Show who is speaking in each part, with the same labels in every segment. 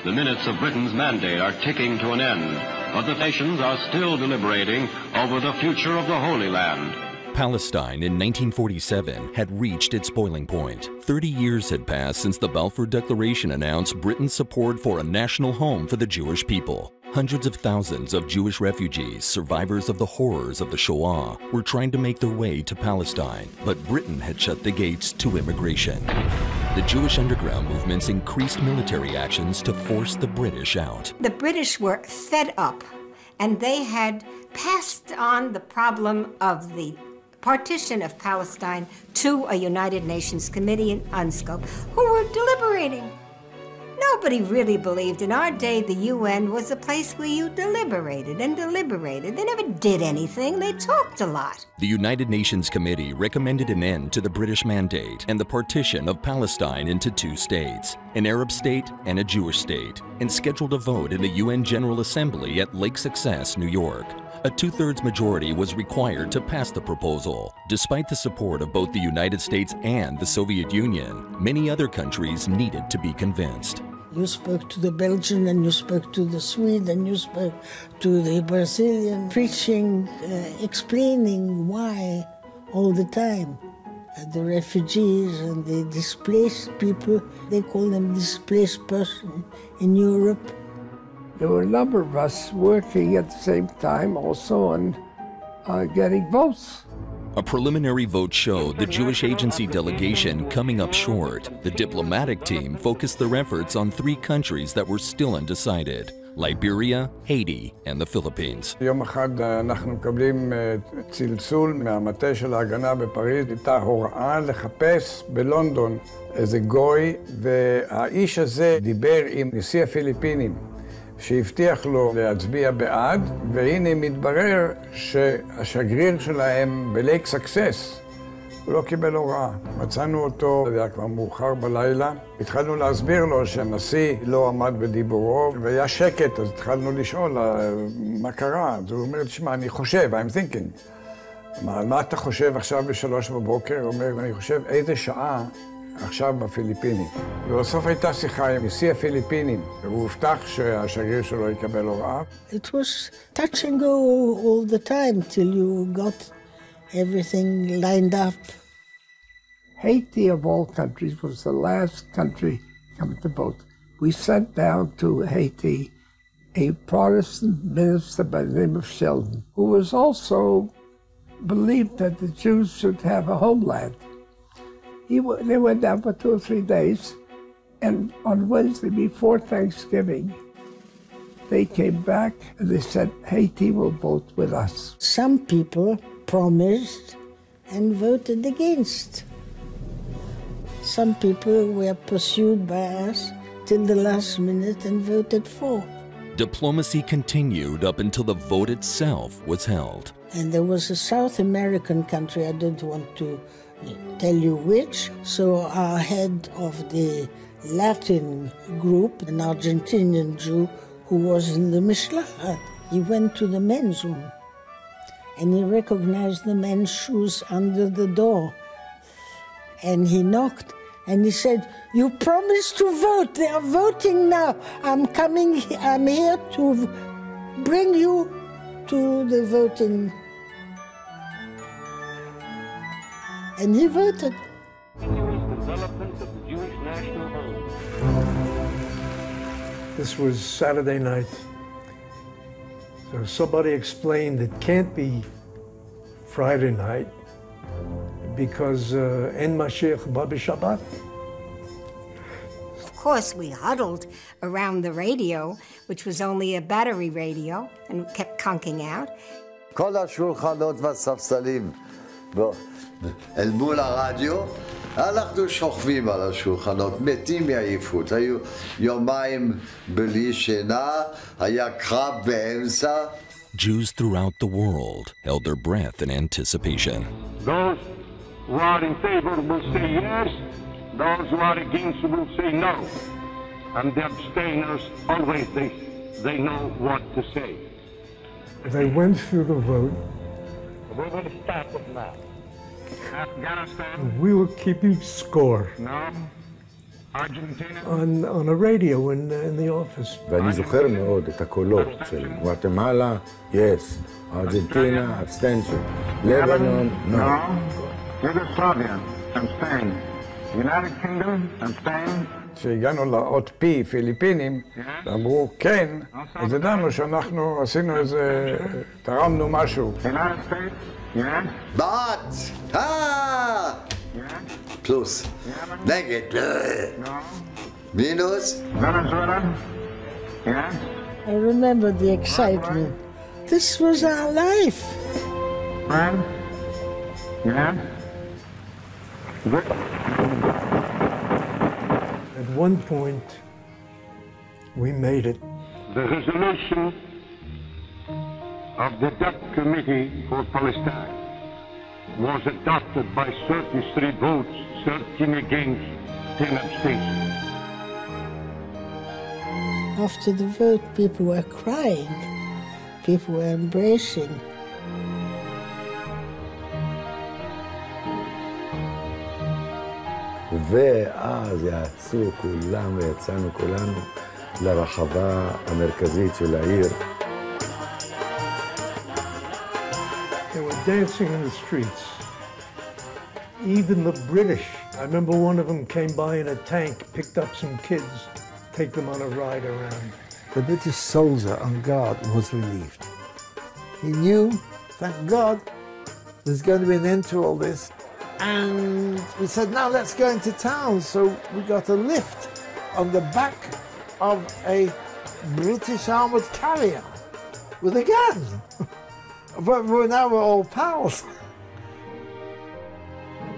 Speaker 1: The minutes of Britain's mandate are ticking to an end, but the nations are still deliberating over the future of the Holy Land.
Speaker 2: Palestine in 1947 had reached its boiling point. 30 years had passed since the Balfour Declaration announced Britain's support for a national home for the Jewish people. Hundreds of thousands of Jewish refugees, survivors of the horrors of the Shoah, were trying to make their way to Palestine, but Britain had shut the gates to immigration. The Jewish underground movements increased military actions to force the British out.
Speaker 3: The British were fed up, and they had passed on the problem of the partition of Palestine to a United Nations committee in UNSCOP, who were deliberating. Nobody really believed in our day the UN was a place where you deliberated and deliberated. They never did anything. They talked a lot.
Speaker 2: The United Nations Committee recommended an end to the British mandate and the partition of Palestine into two states, an Arab state and a Jewish state, and scheduled a vote in the UN General Assembly at Lake Success, New York. A two-thirds majority was required to pass the proposal. Despite the support of both the United States and the Soviet Union, many other countries needed to be convinced.
Speaker 4: You spoke to the Belgian, and you spoke to the Swede, and you spoke to the Brazilian, preaching, explaining why all the time. The refugees and the displaced people, they call them displaced person in Europe.
Speaker 5: There were a number of us working at the same time also on getting votes.
Speaker 2: A preliminary vote showed the Jewish Agency delegation coming up short. The diplomatic team focused their efforts on three countries that were still undecided: Liberia, Haiti, and the Philippines.
Speaker 5: יום אחד אנחנו מקבלים צלצול מהמטה של ההגנה בפריז. הייתה הוראה לחפש בלונדון איזה גוי, והאיש הזה דיבר עם נשיא הפיליפינים, שהבטיח לו להצביע בעד, והנה מתברר שהשגריר שלהם בלייק סקסס, הוא לא קיבל הוראה. מצאנו אותו, זה היה כבר מאוחר בלילה. התחלנו להסביר לו שהנשיא לא עמד בדיבורו, והיה שקט, אז התחלנו לשאול מה קרה. אז הוא אומר, תשמע, אני חושב, I'm thinking. מה אתה חושב עכשיו ב3 בבוקר? הוא אומר, אני חושב איזה שעה עכשיו בפיליפינים. ובסוף הייתה שיחה עם נשיא הפיליפינים, והוא הבטח שהשגריר שלו יקבל הוראה.
Speaker 4: It was touch and go all the time till you got everything lined up.
Speaker 5: Haiti, of all countries, was the last country coming to vote. We sent down to Haiti a Protestant minister by the name of Sheldon, who was also believed that the Jews should have a homeland. They went down for 2 or 3 days, and on Wednesday before Thanksgiving, they came back and they said, Haiti will vote with us.
Speaker 4: Some people promised and voted against. Some people were pursued by us till the last minute and voted for.
Speaker 2: Diplomacy continued up until the vote itself was held.
Speaker 4: And there was a South American country, I don't want to tell you which, so our head of the Latin group, an Argentinian Jew who was in the Mishlachat, he went to the men's room and he recognized the men's shoes under the door. And he knocked and he said, you promised to vote, they are voting now. I'm here to bring you to the voting. And he voted.
Speaker 6: This was Saturday night. So somebody explained it can't be Friday night because En Mashiach Ba B'Shabbat.
Speaker 3: Of course, we huddled around the radio, which was only a battery radio, and kept conking out.
Speaker 7: כל השולחנות והספסלים אל מול הרדיו, אנחנו שוכבים על השולחנות, מתים מעייפות. היו יומיים בלי שינה, היה קרב באמצע.
Speaker 2: Jews throughout the world held their breath in anticipation.
Speaker 8: Those who are in favor will say yes, those who are against will say no. And the abstainers always, they know what to say.
Speaker 6: They went through the vote.
Speaker 8: We will start it now. Afghanistan.
Speaker 6: We were keeping score.
Speaker 8: No.
Speaker 6: on a radio in the office.
Speaker 9: ואני זוכר מאוד את הקולות של גואטמלה, yes, ארגנטינה, abstention, Lebanon, no.
Speaker 8: Yugoslavia and Spain, United Kingdom and Spain.
Speaker 5: כשהגענו לאות P, פיליפינים, אמרו כן, אז ידענו שאנחנו עשינו איזה, תרמנו משהו.
Speaker 8: United States, yes.
Speaker 7: בעד! פלוס. נגד. מינוס.
Speaker 8: Venezuela, yes.
Speaker 4: I remember the excitement. This was our life.
Speaker 8: France, yes.
Speaker 6: At one point, we made it.
Speaker 8: The resolution of the DAP Committee for Palestine was adopted by 33 votes, 13 against, 10 abstentions.
Speaker 4: After the vote, people were crying. People were embracing.
Speaker 9: ואז יצאו כולם ויצאנו כולנו לרחבה המרכזית של העיר.
Speaker 6: They were dancing in the streets. Even the British. I remember one of them came by in a tank, picked up some kids, take them on a ride around.
Speaker 10: The British soldier on guard was relieved. He knew, thank God, there's going to be an end to all this. And we said, now let's go into town. So we got a lift on the back of a British armored carrier with a gun. But now we're all pals.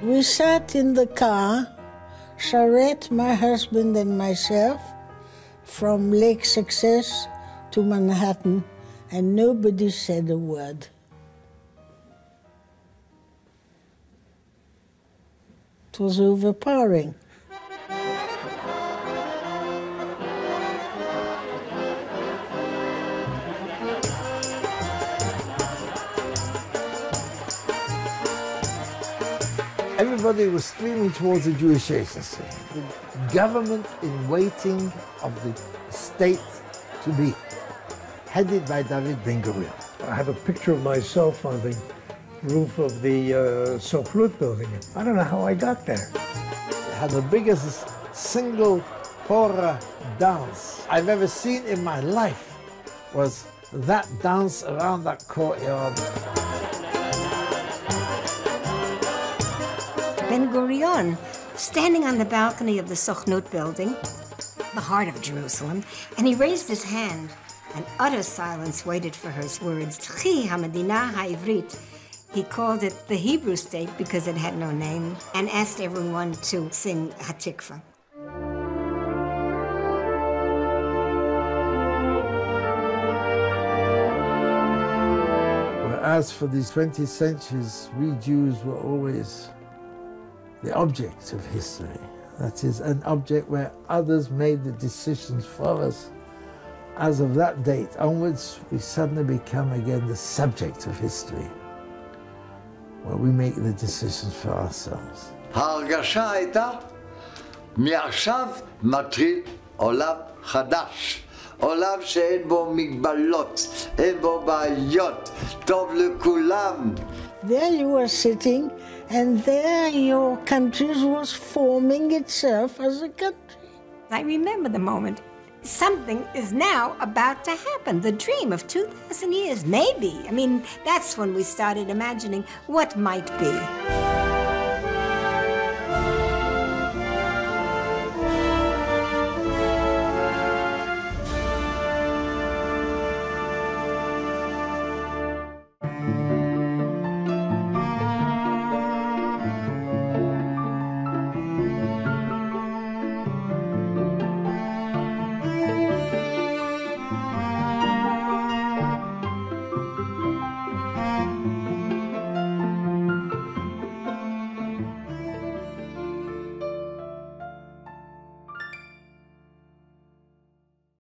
Speaker 4: We sat in the car, Charette, my husband, and myself, from Lake Success to Manhattan, and nobody said a word. It was overpowering.
Speaker 10: Everybody was streaming towards the Jewish agency, the government in waiting of the state to be, headed by David Ben-Gurion.
Speaker 6: I have a picture of myself on the roof of the Sochnut building. I don't know how I got there.
Speaker 10: It had the biggest single hora dance I've ever seen in my life, was that dance around that courtyard.
Speaker 3: Ben-Gurion, standing on the balcony of the Sochnut building, the heart of Jerusalem, and he raised his hand, and utter silence waited for his words. Tchi HaMedina HaIvrit. He called it the Hebrew state because it had no name, and asked everyone to sing Hatikva.
Speaker 10: Whereas for these 20 centuries, we Jews were always the object of history. That is, an object where others made the decisions for us. As of that date onwards, we suddenly become again the subject of history, where we make the decisions for ourselves.
Speaker 7: ההרגשה הייתה, מעכשיו מתחיל עולם חדש. עולם שאין בו מגבלות, אין בו בעיות, טוב לכולם.
Speaker 4: There you were sitting, and there your country was forming itself as a country.
Speaker 3: I remember the moment. Something is now about to happen. The dream of 2,000 years, maybe. I mean, that's when we started imagining what might be.